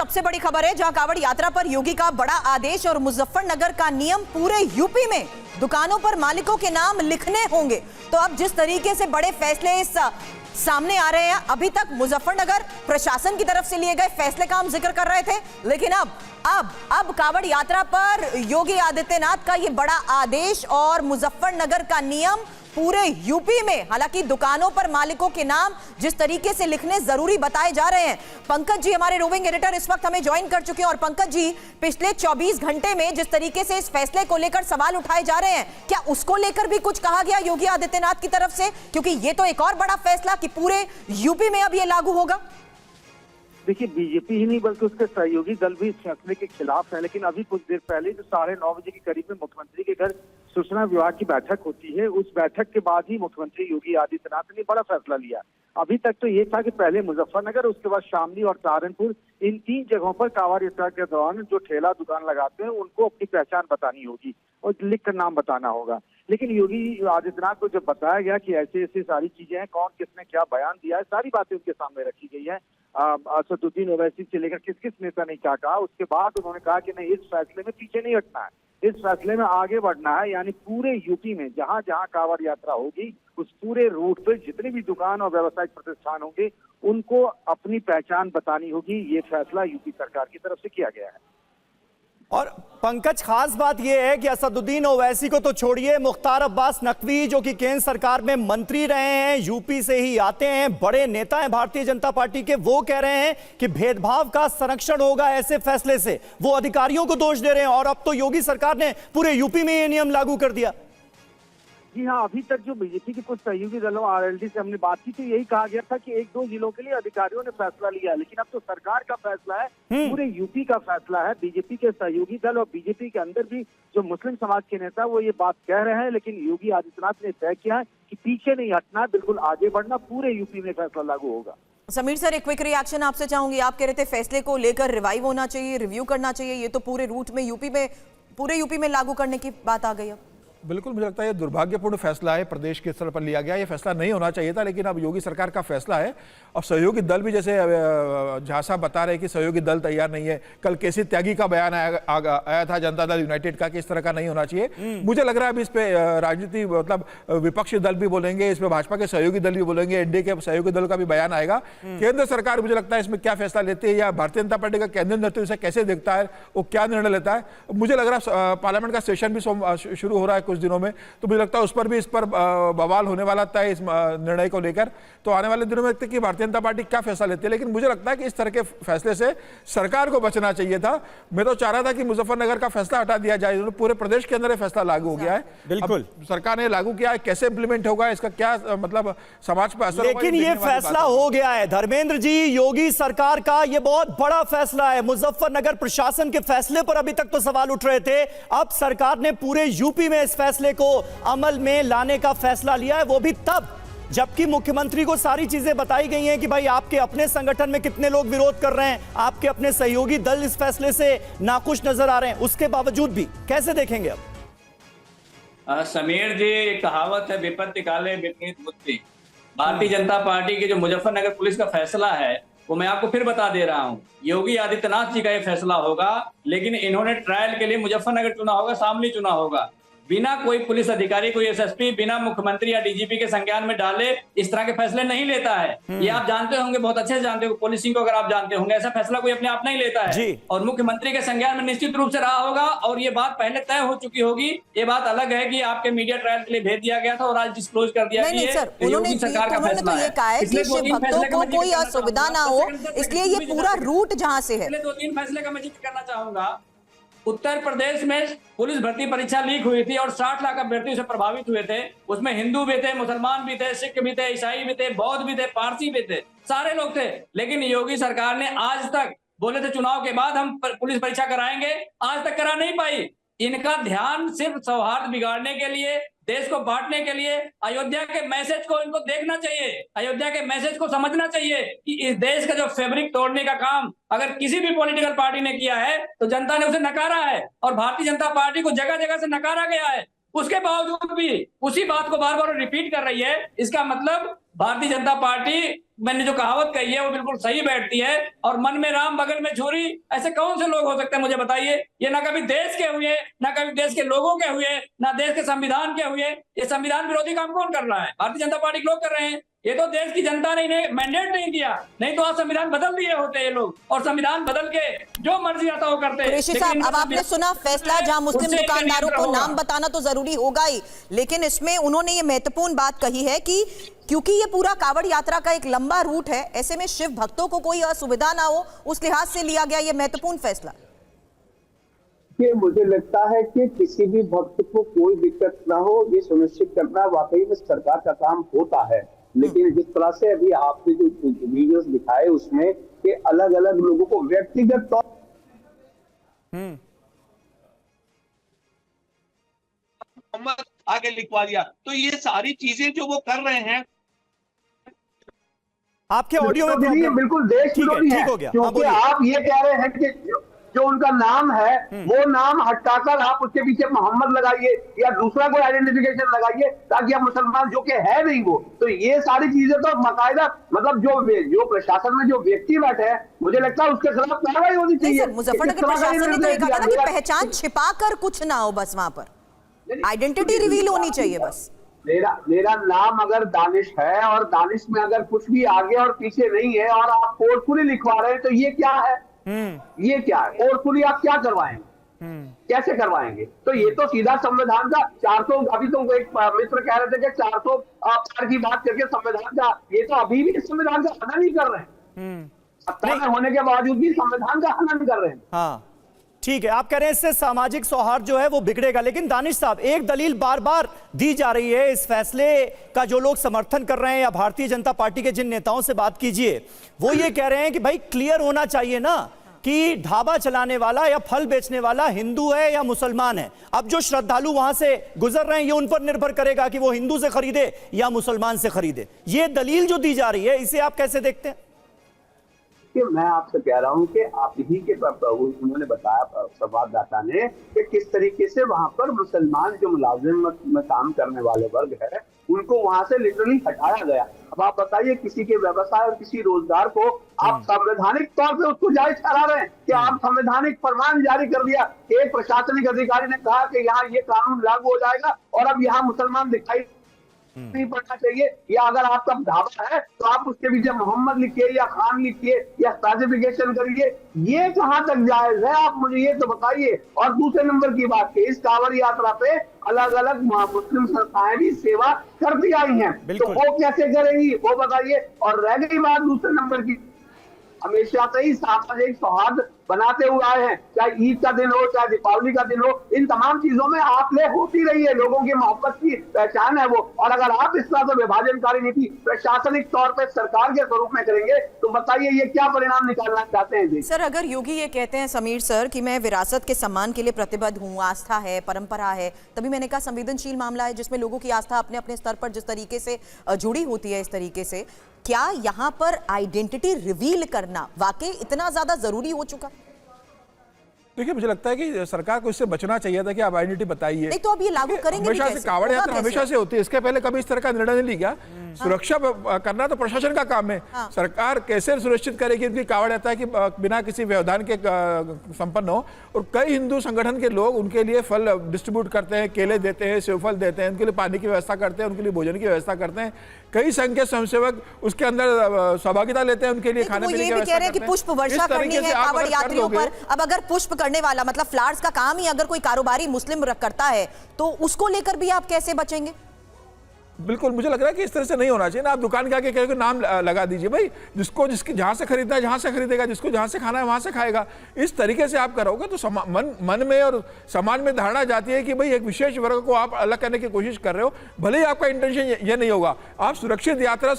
सबसे बड़ी खबर है, जहां कांवड़ यात्रा पर योगी का बड़ा आदेश और मुजफ्फरनगर का नियम पूरे यूपी में दुकानों पर मालिकों के नाम लिखने होंगे। तो अब जिस तरीके से बड़े फैसले इस सामने आ रहे हैं, अभी तक मुजफ्फरनगर प्रशासन की तरफ से लिए गए फैसले का हम जिक्र कर रहे थे, लेकिन अब कांवड़ यात्रा पर योगी आदित्यनाथ का ये बड़ा आदेश और मुजफ्फरनगर का नियम पूरे यूपी में, हालांकि दुकानों पर मालिकों के नाम जिस तरीके से लिखने जरूरी बताए जा रहे हैं। पंकज जी हमारे रोविंग एडिटर इस वक्त हमें ज्वाइन कर चुके हैं। और पंकज जी, पिछले 24 घंटे में जिस तरीके से इस फैसले को लेकर सवाल उठाए जा रहे हैं, क्या उसको लेकर भी कुछ कहा गया योगी आदित्यनाथ की तरफ से? क्योंकि ये तो एक और बड़ा फैसला कि पूरे यूपी में अब ये लागू होगा। देखिए, बीजेपी ही नहीं बल्कि उसके सहयोगी दल भी इस फैसले के खिलाफ है। लेकिन अभी कुछ देर पहले जो 9:30 बजे के करीब में मुख्यमंत्री के घर सूचना विभाग की बैठक होती है, उस बैठक के बाद ही मुख्यमंत्री योगी आदित्यनाथ ने बड़ा फैसला लिया। अभी तक तो ये था कि पहले मुजफ्फरनगर, उसके बाद शामली और सहारनपुर, इन 3 जगहों पर कांवड़ यात्रा के दौरान जो ठेला दुकान लगाते हैं उनको अपनी पहचान बतानी होगी और लिखकर नाम बताना होगा। लेकिन योगी आदित्यनाथ को जब बताया गया कि ऐसे ऐसे सारी चीजें हैं, कौन किसने क्या बयान दिया है, सारी बातें उनके सामने रखी गई है। असदुद्दीन ओवैसी से लेकर किस किस नेता ने क्या कहा, उसके बाद उन्होंने कहा कि नहीं, इस फैसले में पीछे नहीं हटना है, इस फैसले में आगे बढ़ना है। यानी पूरे यूपी में जहां जहां कांवड़ यात्रा होगी, उस पूरे रूट पे जितने भी दुकान और व्यावसायिक प्रतिष्ठान होंगे उनको अपनी पहचान बतानी होगी। ये फैसला यूपी सरकार की तरफ से किया गया है। और पंकज, खास बात यह है कि असदुद्दीन ओवैसी को तो छोड़िए, मुख्तार अब्बास नकवी जो कि केंद्र सरकार में मंत्री रहे हैं, यूपी से ही आते हैं, बड़े नेता हैं भारतीय जनता पार्टी के, वो कह रहे हैं कि भेदभाव का संरक्षण होगा ऐसे फैसले से। वो अधिकारियों को दोष दे रहे हैं और अब तो योगी सरकार ने पूरे यूपी में ये नियम लागू कर दिया। जी हाँ, अभी तक जो बीजेपी के कुछ सहयोगी दलों आरएलडी से हमने बात की तो यही कहा गया था कि 1-2 जिलों के लिए अधिकारियों ने फैसला लिया, लेकिन अब तो सरकार का फैसला है, पूरे यूपी का फैसला है। बीजेपी के सहयोगी दल और बीजेपी के अंदर भी जो मुस्लिम समाज के नेता वो ये बात कह रहे हैं, लेकिन योगी आदित्यनाथ ने तय किया है कि पीछे नहीं हटना, बिल्कुल आगे बढ़ना, पूरे यूपी में फैसला लागू होगा। समीर सर, एक क्विक रिएक्शन आपसे चाहूंगी। आप कह रहे थे फैसले को लेकर रिवाइव होना चाहिए, रिव्यू करना चाहिए, ये तो पूरे रूट में पूरे यूपी में लागू करने की बात आ गई। अब बिल्कुल, मुझे लगता है ये दुर्भाग्यपूर्ण फैसला है, प्रदेश के स्तर पर लिया गया। ये फैसला नहीं होना चाहिए था, लेकिन अब योगी सरकार का फैसला है। और सहयोगी दल भी, जैसे झांसा बता रहे कि सहयोगी दल तैयार नहीं है। कल केसी त्यागी का बयान आया था जनता दल यूनाइटेड का कि इस तरह का नहीं होना चाहिए। मुझे लग रहा है अब इस पे राजनीति, मतलब विपक्षी दल भी बोलेंगे, इस पे भाजपा के सहयोगी दल भी बोलेंगे, एनडीए के सहयोगी दल का भी बयान आएगा। केंद्र सरकार, मुझे लगता है इसमें क्या फैसला लेती है या भारतीय जनता पार्टी का केंद्रीय नेतृत्व इसे कैसे देखता है, वो क्या निर्णय लेता है। मुझे लग रहा है पार्लियामेंट का सेशन भी शुरू हो रहा है कुछ दिनों में, तो मुझे लगता है उस पर भी इस पर बवाल होने वाला था इस निर्णय को लेकर। तो आने वाले दिनों में देखते हैं कि भारतीय जनता पार्टी क्या फैसला लेती है। लेकिन मुझे लगता है कि इस तरह के फैसले से सरकार को बचना चाहिए था। मैं तो चाह रहा था कि मुजफ्फरनगर का फैसला हटा दिया जाए, पूरे प्रदेश के अंदर ये फैसला लागू हो गया है। बिल्कुल, सरकार ने लागू किया है, कैसे इंप्लीमेंट होगा, इसका क्या मतलब समाज पर असर होगा, लेकिन ये फैसला हो गया है। धर्मेंद्र जी, योगी सरकार का ये बहुत बड़ा फैसला है। मुजफ्फरनगर प्रशासन के फैसले पर अभी तक तो सवाल उठ रहे थे, अब सरकार ने पूरे यूपी में इस फैसले को अमल में लाने का फैसला लिया है, वो भी तब जबकि मुख्यमंत्री को सारी चीजें बताई गई हैं कि भाई आपके अपने संगठन में कितने लोग विरोध कर रहे हैं, आपके अपने सहयोगी दल इस फैसले से नाखुश नजर आ रहे हैं, उसके बावजूद भी कैसे देखेंगे अब? समीर जी, एक कहावत है, विपत्ति काले विपरीत बुद्धि। भारतीय जनता पार्टी के जो मुजफ्फरनगर पुलिस का फैसला है वो मैं आपको फिर बता दे रहा हूं, योगी आदित्यनाथ जी का ये फैसला होगा, लेकिन इन्होंने ट्रायल के लिए मुजफ्फरनगर चुना होगा, शामली चुना होगा। बिना कोई पुलिस अधिकारी, कोई एसएसपी, बिना मुख्यमंत्री या डीजीपी के संज्ञान में डाले इस तरह के फैसले नहीं लेता है। ये आप जानते होंगे, बहुत अच्छे से जानते हो, पुलिसिंग को अगर आप जानते होंगे, ऐसा फैसला कोई अपने आप नहीं लेता है। और मुख्यमंत्री के संज्ञान में निश्चित रूप से रहा होगा और ये बात पहले तय हो चुकी होगी। ये बात अलग है कि आपके मीडिया ट्रायल के लिए भेज दिया गया था और आज डिस्क्लोज कर दिया गया है। योगी सरकार का फैसला है, भक्तों को कोई असुविधा ना हो, इसलिए ये पूरा रूट जहां से है। 2-3 फैसले का मैं जिक्र करना चाहूंगा। उत्तर प्रदेश में पुलिस भर्ती परीक्षा लीक हुई थी और 60 लाख अभ्यर्थी उससे प्रभावित हुए थे। उसमें हिंदू भी थे, मुसलमान भी थे, सिख भी थे, ईसाई भी थे, बौद्ध भी थे, पारसी भी थे, सारे लोग थे। लेकिन योगी सरकार ने आज तक, बोले थे चुनाव के बाद हम पुलिस परीक्षा कराएंगे, आज तक करा नहीं पाई। इनका ध्यान सिर्फ सौहार्द बिगाड़ने के लिए, देश को बांटने के लिए, अयोध्या के मैसेज को इनको देखना चाहिए, अयोध्या के मैसेज को समझना चाहिए कि इस देश का जो फैब्रिक तोड़ने का काम अगर किसी भी पॉलिटिकल पार्टी ने किया है तो जनता ने उसे नकारा है और भारतीय जनता पार्टी को जगह जगह से नकारा गया है। उसके बावजूद भी उसी बात को बार बार रिपीट कर रही है। इसका मतलब भारतीय जनता पार्टी, मैंने जो कहावत कही है वो बिल्कुल सही बैठती है। और मन में राम बगल में छुरी, ऐसे कौन से लोग हो सकते हैं मुझे बताइए? ये ना कभी देश के हुए, ना कभी देश के लोगों के हुए, ना देश के संविधान के हुए। ये संविधान विरोधी काम कौन कर रहा है? भारतीय जनता पार्टी के लोग कर रहे हैं। ये तो देश की जनता ने इन्हें मैंडेट नहीं दिया, नहीं तो आज संविधान बदल दिए होते ये लोग, और संविधान बदल के जो मर्जी आता वो करते। कुरैशी साहब, अब आपने सुना फैसला, जहां मुस्लिम दुकानदारों को नाम बताना तो जरूरी होगा ही, लेकिन इसमें उन्होंने ये महत्वपूर्ण बात कही है कि क्योंकि ये पूरा कावड़ यात्रा का एक लंबा रूट है, ऐसे में शिव भक्तों को कोई असुविधा ना हो, उस लिहाज से लिया गया ये महत्वपूर्ण फैसला। कि मुझे लगता है कि किसी भी भक्त को कोई दिक्कत ना हो, ये सुनिश्चित करना वाकई में सरकार का काम होता है। लेकिन जिस तरह से अभी आपने जो वीडियोस दिखाए उसमें कि अलग अलग लोगों को व्यक्तिगत तौर आगे लिखवा दिया, तो ये सारी चीजें जो वो कर रहे हैं, आपके ऑडियो में प्रॉब्लम, बिल्कुल देश विरोधी है, ठीक हो गया। क्योंकि आप ये कह रहे हैं कि जो उनका नाम है वो नाम हटाकर आप उसके पीछे मोहम्मद लगाइए या दूसरा कोई आइडेंटिफिकेशन लगाइए ताकि आप मुसलमान, जो कि है नहीं वो। तो ये सारी चीजें तो बाकायदा मतलब जो प्रशासन में जो व्यक्ति बैठे हैं, मुझे लगता है उसके खिलाफ कार्रवाई होनी चाहिए। मुजफ्फरनगर प्रशासन ने तो ये कहा था कि पहचान छिपा कर कुछ ना हो, बस वहां पर आइडेंटिटी रिवील होनी चाहिए बस। मेरा नाम अगर दानिश है और दानिश में अगर कुछ भी आगे और पीछे नहीं है और आप कोर्टफुली लिखवा रहे हैं, तो ये क्या है? ये क्या है? कोर्टफुली आप क्या करवाएंगे? कैसे करवाएंगे? तो ये तो सीधा संविधान का 400, अभी तो एक मित्र कह रहे थे कि 400 पार की बात करके संविधान का, ये तो अभी भी संविधान का हनन ही कर रहे हैं। सत्ता में होने के बावजूद भी संविधान का हनन कर रहे हैं। हाँ ठीक है, आप कह रहे हैं इससे सामाजिक सौहार्द जो है वो बिगड़ेगा, लेकिन दानिश साहब एक दलील बार बार दी जा रही है इस फैसले का, जो लोग समर्थन कर रहे हैं या भारतीय जनता पार्टी के जिन नेताओं से बात कीजिए वो ये कह रहे हैं कि भाई क्लियर होना चाहिए ना कि ढाबा चलाने वाला या फल बेचने वाला हिंदू है या मुसलमान है। अब जो श्रद्धालु वहां से गुजर रहे हैं ये उन पर निर्भर करेगा कि वो हिंदू से खरीदे या मुसलमान से खरीदे। ये दलील जो दी जा रही है इसे आप कैसे देखते हैं? कि मैं आपसे कह रहा हूं कि आप ही के उन्होंने बताया संवाददाता ने कि किस तरीके से वहां पर मुसलमान जो मुलाजिम में काम करने वाले वर्ग है उनको वहां से लिटरली हटाया गया। अब आप बताइए, किसी के व्यवसाय और किसी रोजगार को आप संवैधानिक तौर पे उसको जायज ठहरा रहे हैं कि आप संवैधानिक फरमान जारी कर दिया, एक प्रशासनिक अधिकारी ने कहा कि यहाँ ये कानून लागू हो जाएगा और अब यहाँ मुसलमान दिखाई नहीं पड़ना चाहिए, या अगर आपका ढाबा है तो आप उसके पीछे मोहम्मद लिखिए या खान लिखिए या स्पेसिफिकेशन करिए। ये कहां तक जायज है? आप मुझे ये तो बताइए। और दूसरे नंबर की बात कि इस कांवड़ यात्रा पे अलग अलग मुस्लिम संस्थाएं भी सेवा करती आई हैं, तो वो कैसे करेंगी वो बताइए। और रह गई बात दूसरे नंबर की, हमेशा से ही सामाजिक सौहार्द बनाते हुए आए हैं, चाहे ईद का दिन हो चाहे दीपावली का दिन हो, इन तमाम चीजों में आप ले होती रही है, लोगों की मोहब्बत की पहचान है वो। और अगर आप इस तरह से विभाजनकारी नीति प्रशासनिक तौर पर सरकार के स्वरूप में करेंगे तो बताइए ये क्या परिणाम निकालना चाहते हैं? सर, अगर योगी ये कहते हैं समीर सर कि मैं विरासत के सम्मान के लिए प्रतिबद्ध हूँ, आस्था है, परंपरा है, तभी मैंने कहा संवेदनशील मामला है जिसमें लोगों की आस्था अपने अपने स्तर पर जिस तरीके से जुड़ी होती है, इस तरीके से क्या यहाँ पर आइडेंटिटी रिवील करना वाकई इतना ज्यादा जरूरी हो चुका? देखिए, मुझे लगता है कि सरकार को इससे बचना चाहिए था कि आप आइडेंटिटी बताइए। नहीं तो अब ये लागू करेंगे हमेशा से कावड़ यात्रा हमेशा से होती है, इसके पहले कभी इस तरह का निर्णय नहीं लिया। सुरक्षा करना तो प्रशासन का काम है। सरकार कैसे सुनिश्चित करेगी उनकी कावड़ यात्रा की बिना किसी व्यवधान के संपन्न हो। और कई हिंदू संगठन के लोग उनके लिए फल डिस्ट्रीब्यूट करते हैं, केले देते हैं, सेवफल देते हैं, उनके लिए पानी की व्यवस्था करते हैं, उनके लिए भोजन की व्यवस्था करते हैं। कई संघ के स्वयंसेवक उसके अंदर सहभागिता लेते हैं, उनके लिए खाने पीने की व्यवस्था करते हैं। पुष्प वर्षा करनी है कावड़ यात्रियों पर। अब अगर पुष्प करने वाला मतलब फ्लावर्स का काम ही अगर कोई कारोबारी मुस्लिम करता है तो उसको लेकर भी आप कैसे बचेंगे? बिल्कुल, मुझे लग रहा है कि इस तरह से नहीं होना चाहिए ना। आप दुकान के आगे कह के नाम लगा दीजिए, भाई जिसको जिसकी जहां से खरीदना है जहां से खरीदेगा, जिसको जहां से खाना है वहां से खाएगा। इस तरीके से आप करोगे तो मन में और समाज में धारणा जाती है कि भाई एक विशेष वर्ग को आप अलग करने की कोशिश कर रहे हो। भले ही आपका इंटेंशन ये नहीं होगा, आप सुरक्षित यात्रा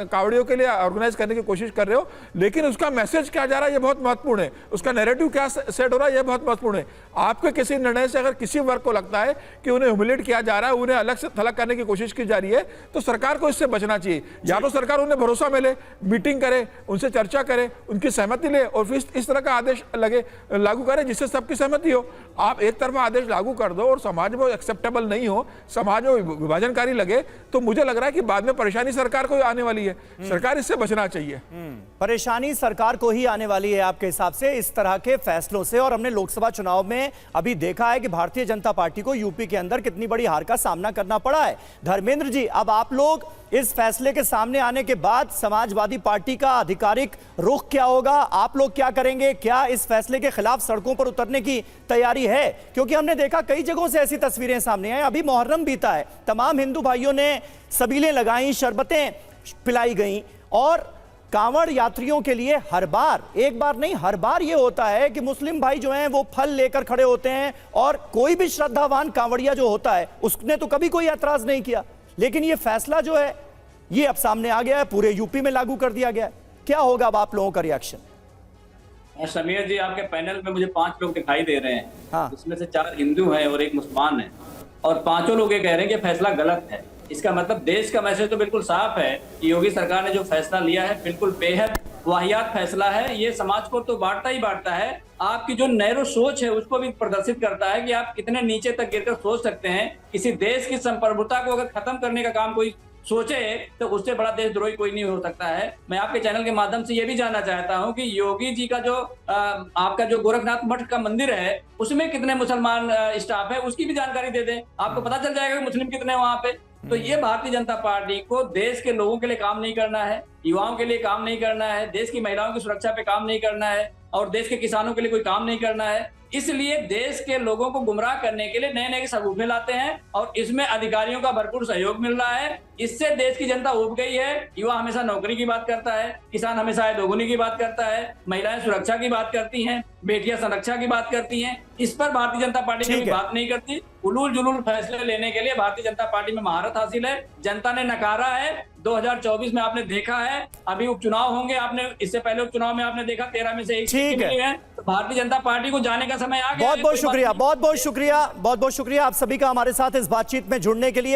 कावड़ियों के लिए ऑर्गेनाइज करने की कोशिश कर रहे हो, लेकिन उसका मैसेज क्या जा रहा है ये बहुत महत्वपूर्ण है। उसका नैरेटिव क्या सेट हो रहा है ये बहुत महत्वपूर्ण है। आपके किसी निर्णय से अगर किसी वर्ग को लगता है कि उन्हें ह्यूमिलेट किया जा रहा है, उन्हें अलग से थलग करने की कोशिश की जा रही है, तो सरकार को इससे बचना चाहिए। या तो सरकार उन्हें भरोसा मिले, मीटिंग करे, उनसे चर्चा करे, उनकी सहमति ले और फिर इस तरह का आदेश लागू करे जिससे सबकी सहमति हो। आप एक तरफा आदेश लागू कर दो और समाज में एक्सेप्टेबल नहीं हो, समाज में विभाजनकारी लगे, तो मुझे लग रहा है कि बाद में परेशानी सरकार को आने वाली है। सरकार इससे बचना चाहिए। परेशानी सरकार को ही आने वाली है आपके हिसाब से इस तरह के फैसलों से। और हमने लोकसभा चुनाव में अभी देखा है कि भारतीय जनता पार्टी को यूपी के अंदर कितनी बड़ी हार का सामना करना पड़ा है। धर्मेंद्र जी, अब आप लोग इस फैसले के सामने आने के बाद समाजवादी पार्टी का आधिकारिक रुख क्या होगा? आप लोग क्या करेंगे? क्या इस फैसले के खिलाफ सड़कों पर उतरने की तैयारी है? क्योंकि हमने देखा कई जगहों से ऐसी तस्वीरें सामने आई। अभी मुहर्रम बीता है, तमाम हिंदू भाइयों ने सबीलें लगाई, शरबतें पिलाई गई और कांवड़ यात्रियों के लिए हर बार, एक बार नहीं हर बार ये होता है कि मुस्लिम भाई जो हैं वो फल लेकर खड़े होते हैं और कोई भी श्रद्धावान कांवड़िया जो होता है उसने तो कभी कोई ऐतराज नहीं किया। लेकिन ये फैसला जो है ये अब सामने आ गया है, पूरे यूपी में लागू कर दिया गया है। क्या होगा अब आप लोगों का रिएक्शन? समीर जी, आपके पैनल में मुझे 5 लोग दिखाई दे रहे हैं। हाँ। इसमें से 4 हिंदू हैं और 1 मुसलमान है और 5 लोग ये कह रहे हैं कि फैसला गलत है। इसका मतलब देश का मैसेज तो बिल्कुल साफ है कि योगी सरकार ने जो फैसला लिया है बिल्कुल बेहद वाहियात फैसला है। ये समाज को तो बांटता ही बांटता है, आपकी जो नैरो सोच है उसको भी प्रदर्शित करता है कि आप कितने नीचे तक गिरकर सोच सकते हैं। किसी देश की संप्रभुता को अगर खत्म करने का काम कोई सोचे तो उससे बड़ा देशद्रोही कोई नहीं हो सकता है। मैं आपके चैनल के माध्यम से ये भी जानना चाहता हूं कि योगी जी का जो आपका जो गोरखनाथ मठ का मंदिर है उसमें कितने मुसलमान स्टाफ है उसकी भी जानकारी दे दें, आपको पता चल जाएगा कि मुस्लिम कितने वहां पे। तो ये भारतीय जनता पार्टी को देश के लोगों के लिए काम नहीं करना है, युवाओं के लिए काम नहीं करना है, देश की महिलाओं की सुरक्षा पे काम नहीं करना है और देश के किसानों के लिए कोई काम नहीं करना है। इसलिए देश के लोगों को गुमराह करने के लिए नए नए सबूत लाते हैं और इसमें अधिकारियों का भरपूर सहयोग मिल रहा है। इससे देश की जनता उब गई है। युवा हमेशा नौकरी की बात करता है, किसान हमेशा आय दोगुनी की बात करता है, महिलाएं सुरक्षा की बात करती हैं, बेटियां संरक्षा की बात करती हैं। इस पर भारतीय जनता पार्टी कभी बात नहीं करती। उलूल जुलूल फैसले लेने के लिए भारतीय जनता पार्टी में महारत हासिल है। जनता ने नकारा है। 2024 में आपने देखा है, अभी उपचुनाव होंगे, आपने इससे पहले उपचुनाव में आपने देखा 13 में से 1 सीट मिली है। तो भारतीय जनता पार्टी को जाने का समय आ गया। बहुत बहुत शुक्रिया, बहुत बहुत शुक्रिया, बहुत बहुत शुक्रिया आप सभी का हमारे साथ इस बातचीत में जुड़ने के लिए।